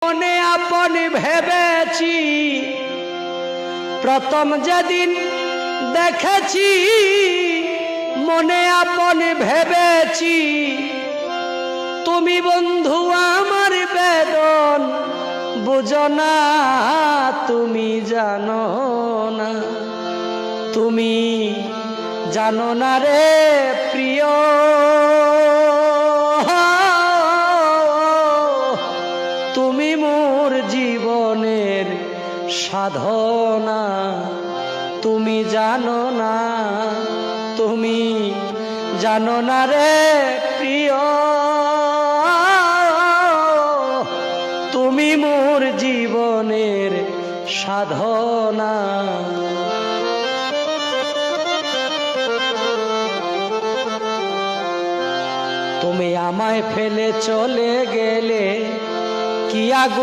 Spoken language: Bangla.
মনে আপন ভেবেছি প্রথম যেদিন দেখেছি, মনে আপন ভেবেছি তুমি বন্ধু আমার বেদন বুঝো না, তুমি জানো না, তুমি জানো না রে প্রিয়, তুমি মোর জীবনের সাধনা, তুমি জানো না, তুমি জানো না রে প্রিয়, তুমি মোর জীবনের সাধনা। তুমি আমায় ফেলে চলে গেলে কি আগুন